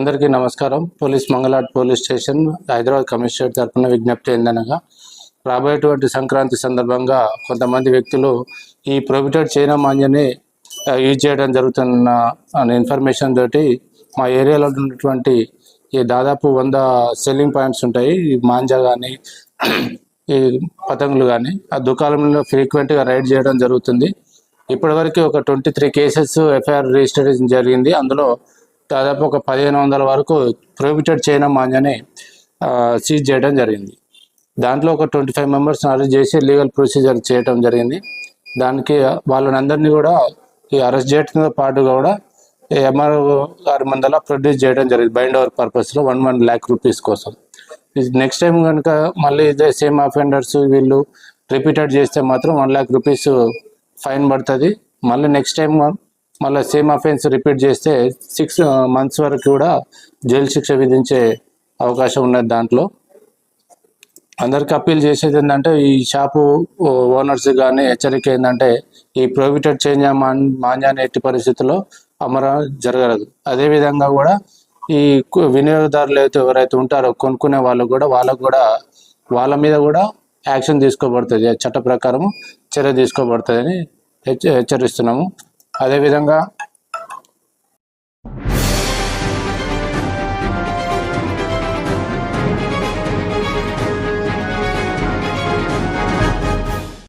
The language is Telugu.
అందరికీ నమస్కారం. Mangalhat police station Hyderabad commissioner తరఫున విజ్ఞప్తి ఏందనగా, రాబోయేటువంటి సంక్రాంతి సందర్భంగా కొంతమంది వ్యక్తులు ఈ ప్రొహిబిటెడ్ చైనా మాంజాని యూజ్ చేయడం జరుగుతున్న అనే ఇన్ఫర్మేషన్ తోటి మా ఏరియాలో ఉన్నటువంటి ఈ దాదాపు 100 సెల్లింగ్ పాయింట్స్ ఉంటాయి. ఈ మాంజా కానీ ఈ పతంగులు కానీ ఆ దుకాణంలో ఫ్రీక్వెంట్గా రైడ్ చేయడం జరుగుతుంది. ఇప్పటివరకు ఒక 23 కేసెస్ ఎఫ్ఐఆర్ రిజిస్టర్ జరిగింది. అందులో దాదాపు ఒక 1500 వరకు ప్రొహిబిటెడ్ చైనా మాంజాని సీజ్ చేయడం జరిగింది. దాంట్లో ఒక 25 మెంబర్స్ అరెస్ట్ చేసి లీగల్ ప్రొసీజర్ చేయడం జరిగింది. దానికి వాళ్ళని అందరినీ కూడా ఈ అరెస్ట్ చేయడంతో పాటుగా కూడా ఎంఆర్ఓ గారి ముందర ప్రొడ్యూస్ చేయడం జరిగింది బైండ్ ఓవర్ పర్పస్లో 1 lakh రూపీస్ కోసం. నెక్స్ట్ టైం కనుక మళ్ళీ ఇదే సేమ్ అఫెండర్స్ వీళ్ళు రిపీటెడ్ చేస్తే మాత్రం 1 lakh రూపీస్ ఫైన్ పడుతుంది. మళ్ళీ నెక్స్ట్ టైం మళ్ళీ సేమ్ అఫెన్స్ రిపీట్ చేస్తే 6 months వరకు కూడా జైలు శిక్ష విధించే అవకాశం ఉన్నది. దాంట్లో అందరికీ అప్పీల్ చేసేది ఏంటంటే, ఈ షాపు ఓనర్స్ కానీ హెచ్చరిక ఏంటంటే, ఈ ప్రొహిబిటెడ్ చైనా మాంజాని ఎట్టి పరిస్థితుల్లో జరగదు. అదేవిధంగా కూడా ఈ వినియోగదారులు ఎవరైతే ఉంటారో కొనుక్కునే వాళ్ళకు కూడా వాళ్ళ మీద కూడా యాక్షన్ తీసుకోబడుతుంది, చట్ట ప్రకారం చర్య తీసుకోబడుతుందని హెచ్చరిస్తున్నాము. అదేవిధంగా